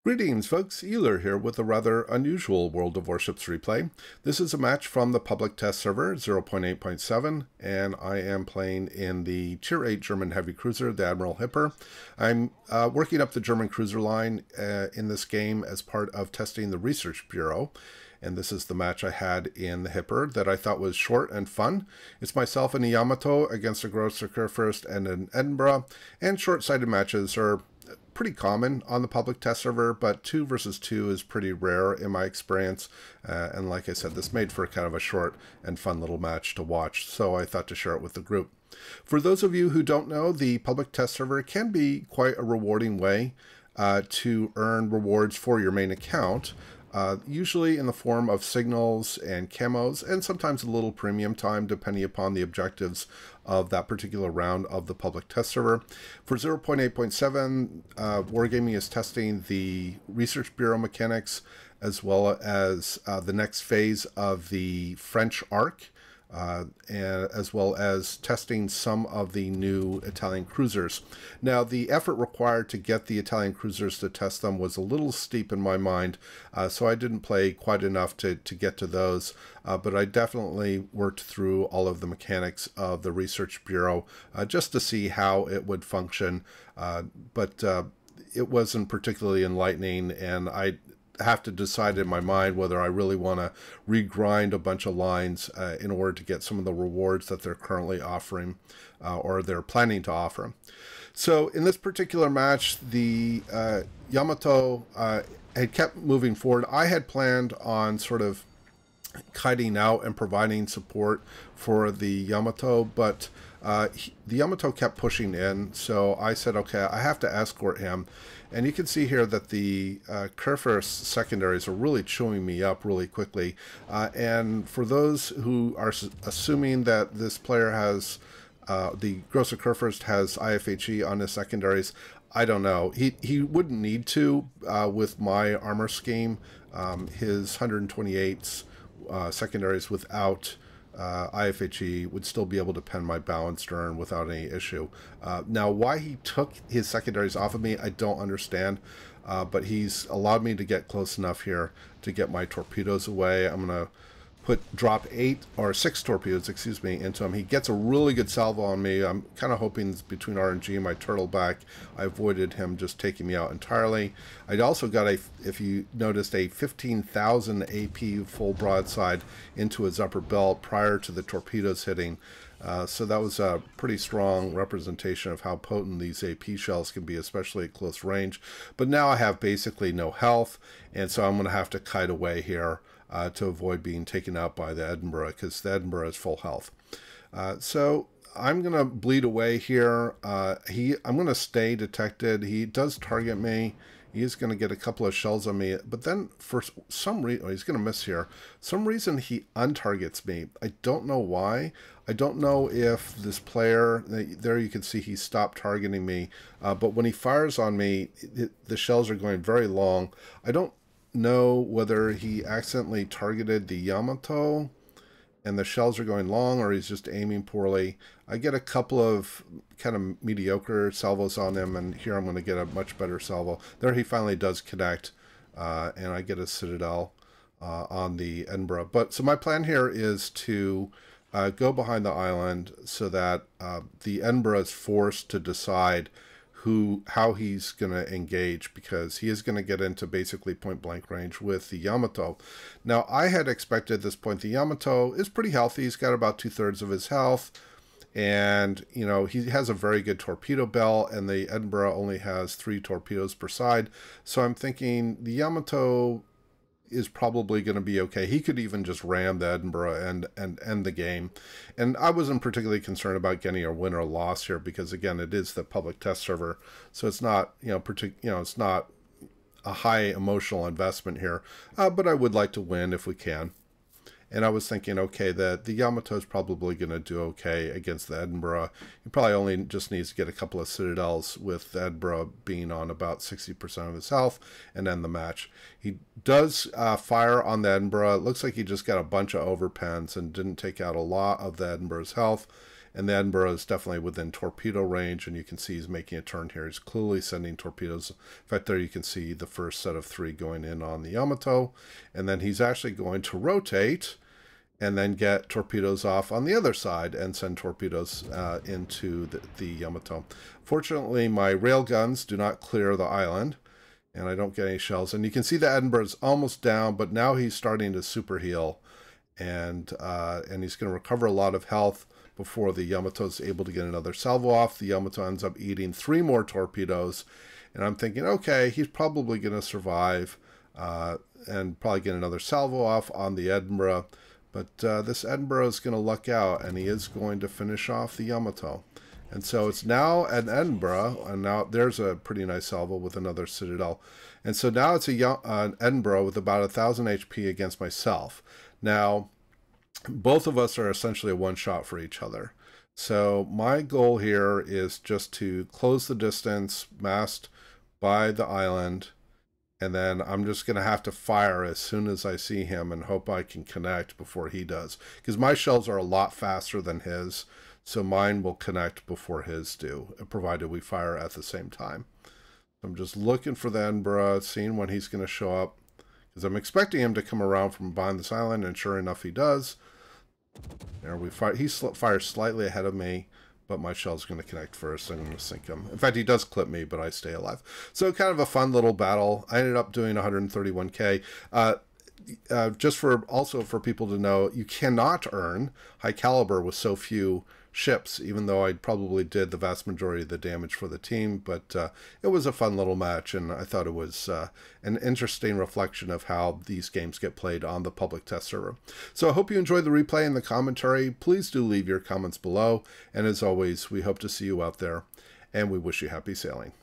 Greetings folks, Euler here with a rather unusual World of Warships replay. This is a match from the public test server 0.8.7 and I am playing in the Tier 8 German heavy cruiser, the Admiral Hipper. I'm working up the German cruiser line in this game as part of testing the Research Bureau. And this is the match I had in the Hipper that I thought was short and fun. It's myself and a Yamato against a Grosser Kurfürst and an Edinburgh, and short-sighted matches are pretty common on the public test server, but 2 versus 2 is pretty rare in my experience. And like I said, this made for kind of a short and fun little match to watch, so I thought to share it with the group. For those of you who don't know, the public test server can be quite a rewarding way to earn rewards for your main account. Usually in the form of signals and camos, and sometimes a little premium time depending upon the objectives of that particular round of the public test server. For 0.8.7, Wargaming is testing the Research Bureau mechanics as well as the next phase of the French Arc, and as well as testing some of the new Italian cruisers. Now, the effort required to get the Italian cruisers to test them was a little steep in my mind, so I didn't play quite enough to get to those, but I definitely worked through all of the mechanics of the Research Bureau just to see how it would function, but it wasn't particularly enlightening, and I have to decide in my mind whether I really want to regrind a bunch of lines in order to get some of the rewards that they're currently offering or they're planning to offer. So in this particular match, the Yamato had kept moving forward. I had planned on sort of kiting out and providing support for the Yamato, but the Yamato kept pushing in, so I said, okay, I have to escort him. And you can see here that the Kurfürst secondaries are really chewing me up really quickly. And for those who are assuming that this player has, the Grosser Kurfürst has IFHE on his secondaries, I don't know. He wouldn't need to with my armor scheme. His 128s secondaries without IFHE would still be able to pen my bow and stern without any issue. Now, why he took his secondaries off of me, I don't understand, but he's allowed me to get close enough here to get my torpedoes away. I'm going to drop 6 torpedoes, excuse me, into him. He gets a really good salvo on me. I'm kind of hoping between RNG and my turtle back, I avoided him just taking me out entirely. I also got if you noticed, a 15,000 AP full broadside into his upper belt prior to the torpedoes hitting. So that was a pretty strong representation of how potent these AP shells can be, especially at close range. But now I have basically no health, and so I'm going to have to kite away here to avoid being taken out by the Edinburgh, because the Edinburgh is full health. So I'm going to bleed away here. I'm going to stay detected. He does target me. He is going to get a couple of shells on me, but then for some reason, he's going to miss here. Some reason he untargets me. I don't know why. I don't know if this player, there you can see he stopped targeting me, but when he fires on me, the shells are going very long. I don't know whether he accidentally targeted the Yamato and the shells are going long, or he's just aiming poorly. I get a couple of kind of mediocre salvos on him, and here I'm going to get a much better salvo. There he finally does connect, and I get a Citadel on the Edinburgh. But so my plan here is to go behind the island so that the Edinburgh is forced to decide how he's going to engage, because he is going to get into basically point-blank range with the Yamato. Now, I had expected at this point the Yamato is pretty healthy. He's got about 2/3 of his health, and you know, he has a very good torpedo belt, and the Edinburgh only has 3 torpedoes per side. So I'm thinking the Yamato is probably going to be okay. He could even just ram the Edinburgh and end the game. And I wasn't particularly concerned about getting a win or loss here, because again, it is the public test server, so it's not, it's not a high emotional investment here. But I would like to win if we can. And I was thinking, okay, that the Yamato is probably going to do okay against the Edinburgh. He probably only just needs to get a couple of Citadels, with the Edinburgh being on about 60% of his health, and end the match. He does fire on the Edinburgh. It looks like he just got a bunch of overpens and didn't take out a lot of the Edinburgh's health. And the Edinburgh is definitely within torpedo range, and you can see he's making a turn here. He's clearly sending torpedoes. In fact, there you can see the first set of 3 going in on the Yamato, and then he's actually going to rotate and then get torpedoes off on the other side and send torpedoes into the Yamato. Fortunately, my rail guns do not clear the island, and I don't get any shells. And you can see the Edinburgh is almost down, but now he's starting to super heal, and he's going to recover a lot of health before the Yamato is able to get another salvo off. The Yamato ends up eating 3 more torpedoes, and I'm thinking, okay, he's probably going to survive and probably get another salvo off on the Edinburgh. But this Edinburgh is going to luck out, and he is going to finish off the Yamato. And so it's now an Edinburgh, and now there's a pretty nice salvo with another Citadel. And so now it's an Edinburgh with about 1,000 HP against myself. Now, both of us are essentially a one-shot for each other. So my goal here is just to close the distance, massed by the island, and then I'm just going to have to fire as soon as I see him and hope I can connect before he does. Because my shells are a lot faster than his, so mine will connect before his do, provided we fire at the same time. I'm just looking for the Edinburgh, seeing when he's going to show up, because I'm expecting him to come around from behind this island, and sure enough he does. There we fire. He fires slightly ahead of me, but my shell's going to connect first. I'm going to sink him. In fact, he does clip me, but I stay alive. So kind of a fun little battle. I ended up doing 131k. Just for people to know, you cannot earn high caliber with so few ships, even though I probably did the vast majority of the damage for the team. But it was a fun little match, and I thought it was an interesting reflection of how these games get played on the public test server. So I hope you enjoyed the replay and the commentary. Please do leave your comments below, and as always, we hope to see you out there, and we wish you happy sailing.